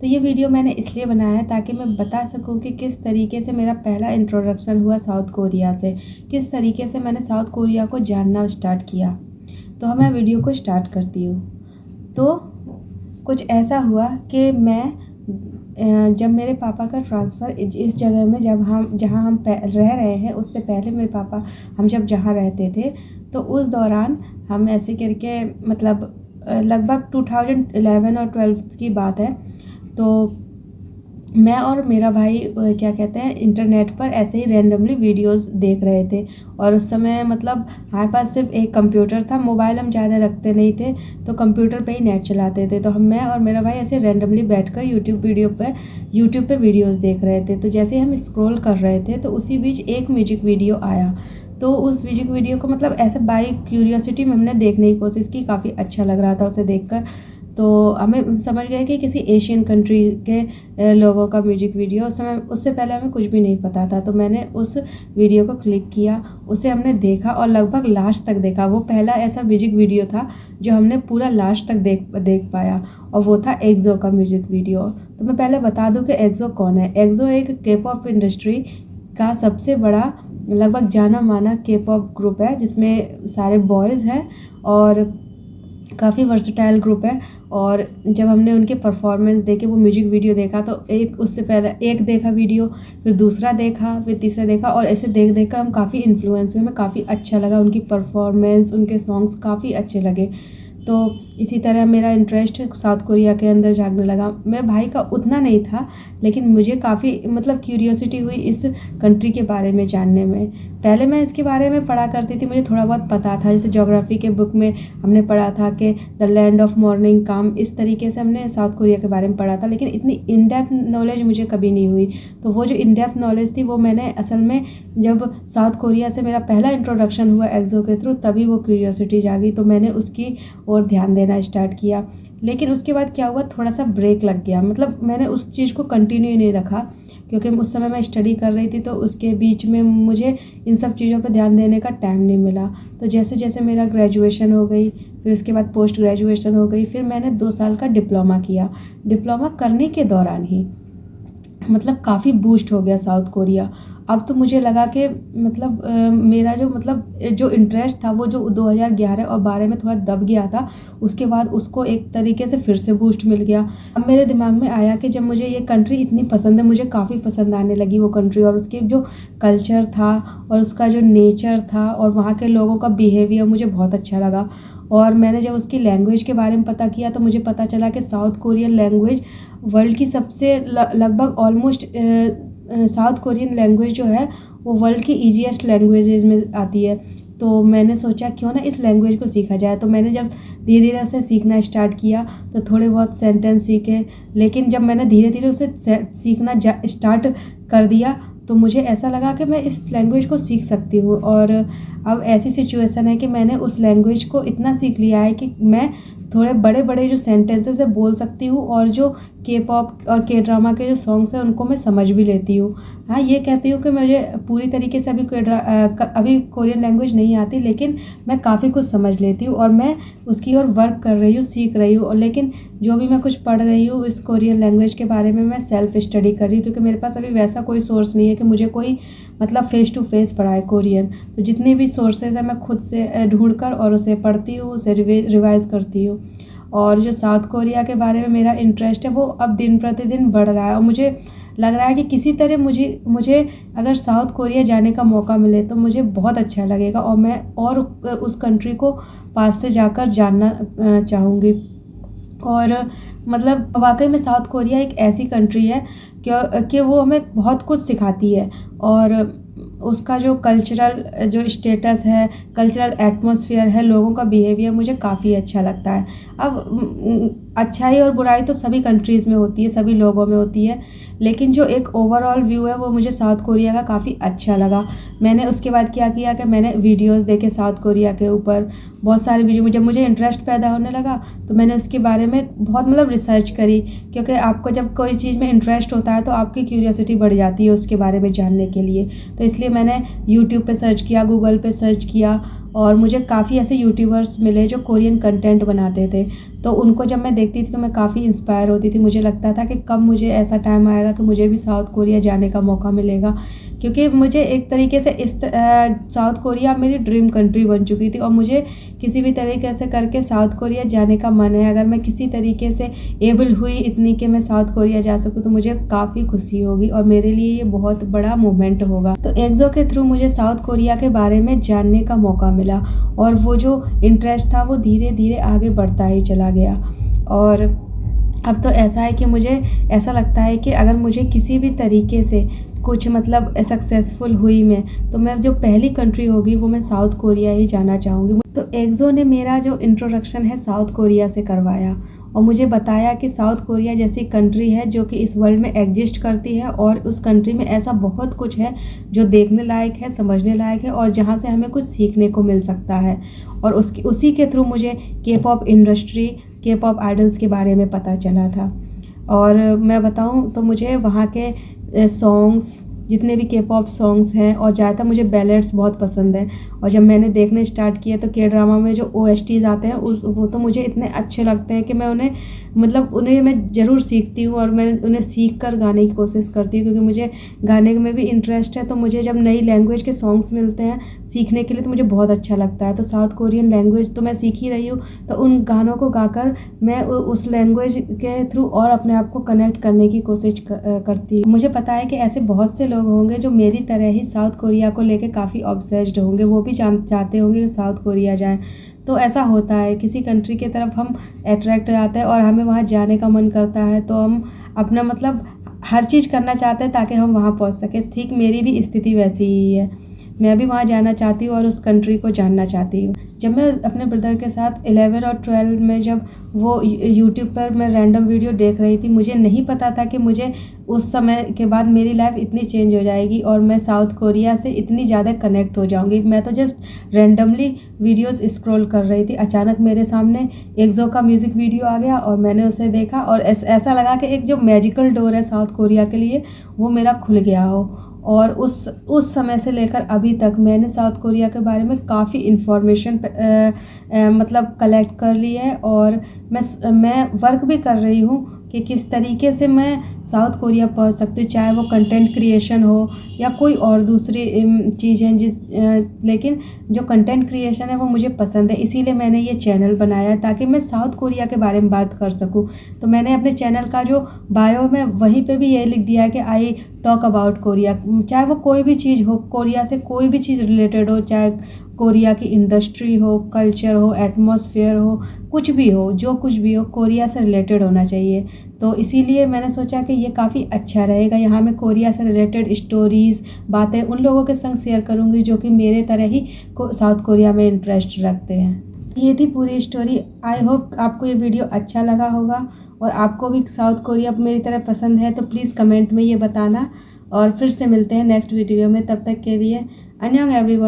तो ये वीडियो मैंने इसलिए बनाया है ताकि मैं बता सकूँ कि किस तरीके से मेरा पहला इंट्रोडक्शन हुआ साउथ कोरिया से, किस तरीके से मैंने साउथ कोरिया को जानना स्टार्ट किया। तो मैं वीडियो को स्टार्ट करती हूँ। तो कुछ ऐसा हुआ कि मैं जब मेरे पापा का ट्रांसफ़र इस जगह में जहाँ हम रह रहे हैं, उससे पहले मेरे पापा हम जब जहाँ रहते थे, तो उस दौरान हम ऐसे करके मतलब लगभग 2011 और 12 की बात है। तो मैं और मेरा भाई क्या कहते हैं, इंटरनेट पर ऐसे ही रैंडमली वीडियोस देख रहे थे। और उस समय मतलब हमारे पास सिर्फ एक कंप्यूटर था, मोबाइल हम ज़्यादा रखते नहीं थे, तो कंप्यूटर पे ही नेट चलाते थे। तो मैं और मेरा भाई ऐसे रैंडमली बैठकर यूट्यूब पे वीडियोस देख रहे थे। तो जैसे ही हम स्क्रॉल कर रहे थे, तो उसी बीच एक म्यूजिक वीडियो आया। तो उस म्यूजिक वीडियो को मतलब ऐसे बाई क्यूरियोसिटी में हमने देखने की कोशिश की, काफ़ी अच्छा लग रहा था उसे देखकर। तो हमें समझ गए कि किसी एशियन कंट्री के लोगों का म्यूजिक वीडियो। उससे पहले हमें कुछ भी नहीं पता था। तो मैंने उस वीडियो को क्लिक किया, उसे हमने देखा और लगभग लास्ट तक देखा। वो पहला ऐसा म्यूजिक वीडियो था जो हमने पूरा लास्ट तक देख पाया, और वो था एक्सो का म्यूजिक वीडियो। तो मैं पहले बता दूं कि एक्सो कौन है। एक्सो एक के पॉप इंडस्ट्री का सबसे बड़ा लगभग जाना माना के पॉप ग्रुप है, जिसमें सारे बॉयज़ हैं और काफ़ी वर्सटाइल ग्रुप है। और जब हमने उनके परफॉर्मेंस देखे, वो म्यूजिक वीडियो देखा, तो उससे पहले एक देखा वीडियो, फिर दूसरा देखा, फिर तीसरा देखा, और ऐसे देख कर हम काफ़ी इन्फ्लुएंस हुए। हमें काफ़ी अच्छा लगा उनकी परफॉर्मेंस, उनके सॉन्ग्स काफ़ी अच्छे लगे। तो इसी तरह मेरा इंटरेस्ट साउथ कोरिया के अंदर जागने लगा। मेरे भाई का उतना नहीं था, लेकिन मुझे काफ़ी मतलब क्यूरियोसिटी हुई इस कंट्री के बारे में जानने में। पहले मैं इसके बारे में पढ़ा करती थी, मुझे थोड़ा बहुत पता था। जैसे ज्योग्राफी के बुक में हमने पढ़ा था कि द लैंड ऑफ मॉर्निंग काम, इस तरीके से हमने साउथ कोरिया के बारे में पढ़ा था, लेकिन इतनी इन डेप्थ नॉलेज मुझे कभी नहीं हुई। तो वो जो इन डेप्थ नॉलेज थी, वो मैंने असल में जब साउथ कोरिया से मेरा पहला इंट्रोडक्शन हुआ एक्सो के थ्रू, तभी वो क्यूरियोसिटी जागी। तो मैंने उसकी और ध्यान देना स्टार्ट किया। लेकिन उसके बाद क्या हुआ, थोड़ा सा ब्रेक लग गया। मतलब मैंने उस चीज़ को कंटिन्यू ही नहीं रखा, क्योंकि उस समय मैं स्टडी कर रही थी। तो उसके बीच में मुझे इन सब चीज़ों पर ध्यान देने का टाइम नहीं मिला। तो जैसे जैसे मेरा ग्रेजुएशन हो गई, फिर उसके बाद पोस्ट ग्रेजुएशन हो गई, फिर मैंने 2 साल का डिप्लोमा किया। डिप्लोमा करने के दौरान ही मतलब काफ़ी बूस्ट हो गया साउथ कोरिया। अब तो मुझे लगा कि मतलब मेरा जो इंटरेस्ट था, वो जो 2011 और 12 में थोड़ा दब गया था, उसके बाद उसको एक तरीके से फिर से बूस्ट मिल गया। अब मेरे दिमाग में आया कि जब मुझे ये कंट्री इतनी पसंद है, मुझे काफ़ी पसंद आने लगी वो कंट्री, और उसके जो कल्चर था और उसका जो नेचर था और वहाँ के लोगों का बिहेवियर मुझे बहुत अच्छा लगा। और मैंने जब उसकी लैंग्वेज के बारे में पता किया, तो मुझे पता चला कि साउथ कोरियन लैंग्वेज वर्ल्ड की सबसे लगभग ऑलमोस्ट साउथ कोरियन लैंग्वेज जो है, वो वर्ल्ड की ईजीएस्ट लैंग्वेजेस में आती है। तो मैंने सोचा क्यों ना इस लैंग्वेज को सीखा जाए। तो मैंने जब धीरे धीरे उसे सीखना स्टार्ट किया, तो थोड़े बहुत सेंटेंस सीखे। लेकिन जब मैंने धीरे धीरे उसे सीखना स्टार्ट कर दिया, तो मुझे ऐसा लगा कि मैं इस लैंग्वेज को सीख सकती हूँ। और अब ऐसी सिचुएशन है कि मैंने उस लैंग्वेज को इतना सीख लिया है कि मैं थोड़े बड़े बड़े जो सेंटेंसेस है बोल सकती हूँ, और जो के पॉप और के ड्रामा के जो सॉन्ग्स हैं, उनको मैं समझ भी लेती हूँ। हाँ, ये कहती हूँ कि मुझे पूरी तरीके से अभी कोरियन लैंग्वेज नहीं आती, लेकिन मैं काफ़ी कुछ समझ लेती हूँ, और मैं उसकी ओर वर्क कर रही हूँ, सीख रही हूँ। लेकिन जो भी मैं कुछ पढ़ रही हूँ इस कोरियन लैंग्वेज के बारे में, मैं सेल्फ स्टडी कर रही हूँ, क्योंकि मेरे पास अभी वैसा कोई सोर्स नहीं है कि मुझे कोई मतलब फेस टू फेस पढ़ाए कोरियन। तो जितने भी सोर्सेज हैं, मैं खुद से ढूंढ कर और उसे पढ़ती हूँ, उसे रिवाइज़ करती हूँ। और जो साउथ कोरिया के बारे में मेरा इंटरेस्ट है, वो अब दिन प्रतिदिन बढ़ रहा है। और मुझे लग रहा है कि किसी तरह मुझे अगर साउथ कोरिया जाने का मौका मिले, तो मुझे बहुत अच्छा लगेगा, और मैं और उस कंट्री को पास से जाकर जानना चाहूँगी। और मतलब वाकई में साउथ कोरिया एक ऐसी कंट्री है कि वो हमें बहुत कुछ सिखाती है। और उसका जो कल्चरल जो स्टेटस है, कल्चरल एटमॉस्फेयर है, लोगों का बिहेवियर मुझे काफ़ी अच्छा लगता है। अब अच्छाई और बुराई तो सभी कंट्रीज़ में होती है, सभी लोगों में होती है, लेकिन जो एक ओवरऑल व्यू है, वो मुझे साउथ कोरिया का काफ़ी अच्छा लगा। मैंने उसके बाद क्या किया कि मैंने वीडियोस देखे साउथ कोरिया के ऊपर, बहुत सारे वीडियो। जब मुझे इंटरेस्ट पैदा होने लगा, तो मैंने उसके बारे में बहुत मतलब रिसर्च करी, क्योंकि आपको जब कोई चीज़ में इंटरेस्ट होता है, तो आपकी क्यूरियोसिटी बढ़ जाती है उसके बारे में जानने के लिए। तो इसलिए मैंने यूट्यूब पे सर्च किया, गूगल पे सर्च किया, और मुझे काफ़ी ऐसे यूट्यूबर्स मिले जो कोरियन कंटेंट बनाते थे। तो उनको जब मैं देखती थी तो मैं काफ़ी इंस्पायर होती थी। मुझे लगता था कि कब मुझे ऐसा टाइम आएगा कि मुझे भी साउथ कोरिया जाने का मौका मिलेगा, क्योंकि मुझे एक तरीके से साउथ कोरिया मेरी ड्रीम कंट्री बन चुकी थी और मुझे किसी भी तरीके से करके साउथ कोरिया जाने का मन है। अगर मैं किसी तरीके से एबल हुई इतनी कि मैं साउथ कोरिया जा सकूँ तो मुझे काफ़ी खुशी होगी और मेरे लिए ये बहुत बड़ा मोमेंट होगा। तो एक्सो के थ्रू मुझे साउथ कोरिया के बारे में जानने का मौका मिला और वो जो इंटरेस्ट था वो धीरे धीरे आगे बढ़ता ही चला गया। और अब तो ऐसा है कि मुझे ऐसा लगता है कि अगर मुझे किसी भी तरीके से कुछ मतलब सक्सेसफुल हुई मैं, तो मैं जो पहली कंट्री होगी वो मैं साउथ कोरिया ही जाना चाहूँगी। तो एक्सो ने मेरा जो इंट्रोडक्शन है साउथ कोरिया से करवाया और मुझे बताया कि साउथ कोरिया जैसी कंट्री है जो कि इस वर्ल्ड में एग्जिस्ट करती है और उस कंट्री में ऐसा बहुत कुछ है जो देखने लायक है, समझने लायक है और जहाँ से हमें कुछ सीखने को मिल सकता है। और उसी के थ्रू मुझे के पॉप इंडस्ट्री, के पॉप आइडल्स के बारे में पता चला था। और मैं बताऊँ तो मुझे वहाँ के सॉन्ग्स, जितने भी के पॉप सॉन्ग्स हैं और ज़्यादातर मुझे बैलेड्स बहुत पसंद हैं। और जब मैंने देखने स्टार्ट किया तो के ड्रामा में जो OSTs आते हैं वो तो मुझे इतने अच्छे लगते हैं कि मैं उन्हें मैं ज़रूर सीखती हूँ और मैं उन्हें सीख कर गाने की कोशिश करती हूँ, क्योंकि मुझे गाने में भी इंटरेस्ट है। तो मुझे जब नई लैंग्वेज के सॉन्ग्स मिलते हैं सीखने के लिए तो मुझे बहुत अच्छा लगता है। तो साउथ कोरियन लैंग्वेज तो मैं सीख ही रही हूँ, तो उन गानों को गाकर मैं उस लैंग्वेज के थ्रू और अपने आप को कनेक्ट करने की कोशिश करती हूँ। मुझे पता है कि ऐसे बहुत से लोग होंगे जो मेरी तरह ही साउथ कोरिया को लेके काफ़ी ऑब्सेस्ड होंगे, वो भी चाहते होंगे कि साउथ कोरिया जाएं। तो ऐसा होता है, किसी कंट्री की तरफ हम अट्रैक्ट हो जाते हैं और हमें वहाँ जाने का मन करता है तो हम अपना मतलब हर चीज़ करना चाहते हैं ताकि हम वहाँ पहुँच सकें। ठीक मेरी भी स्थिति वैसी ही है, मैं भी वहाँ जाना चाहती हूँ और उस कंट्री को जानना चाहती हूँ। जब मैं अपने ब्रदर के साथ 11 और 12 में जब वो यूट्यूब पर मैं रैंडम वीडियो देख रही थी, मुझे नहीं पता था कि मुझे उस समय के बाद मेरी लाइफ इतनी चेंज हो जाएगी और मैं साउथ कोरिया से इतनी ज़्यादा कनेक्ट हो जाऊंगी। मैं तो जस्ट रैंडमली वीडियोस स्क्रॉल कर रही थी, अचानक मेरे सामने एक्सो का म्यूज़िक वीडियो आ गया और मैंने उसे देखा और ऐसा लगा कि एक जो मैजिकल डोर है साउथ कोरिया के लिए वो मेरा खुल गया हो। और उस समय से लेकर अभी तक मैंने साउथ कोरिया के बारे में काफ़ी इन्फॉर्मेशन मतलब कलेक्ट कर ली है और मैं वर्क भी कर रही हूँ कि किस तरीके से मैं साउथ कोरिया पहुँच सकती हूँ, चाहे वो कंटेंट क्रिएशन हो या कोई और दूसरी चीज़ें लेकिन जो कंटेंट क्रिएशन है वो मुझे पसंद है, इसीलिए मैंने ये चैनल बनाया है ताकि मैं साउथ कोरिया के बारे में बात कर सकूँ। तो मैंने अपने चैनल का जो बायो में वहीं पे भी ये लिख दिया है कि आई टॉक अबाउट कोरिया, चाहे वो कोई भी चीज़ हो, कोरिया से कोई भी चीज़ रिलेटेड हो, चाहे कोरिया की इंडस्ट्री हो, कल्चर हो, एटमॉस्फेयर हो, कुछ भी हो, जो कुछ भी हो कोरिया से रिलेटेड होना चाहिए। तो इसीलिए मैंने सोचा कि ये काफ़ी अच्छा रहेगा, यहाँ मैं कोरिया से रिलेटेड स्टोरीज़, बातें उन लोगों के संग शेयर करूँगी जो कि मेरे तरह ही साउथ कोरिया में इंटरेस्ट रखते हैं। ये थी पूरी स्टोरी। आई होप आपको ये वीडियो अच्छा लगा होगा और आपको भी साउथ कोरिया मेरी तरह पसंद है तो प्लीज़ कमेंट में ये बताना। और फिर से मिलते हैं नेक्स्ट वीडियो में, तब तक के लिए अन्यंग एवरीवन।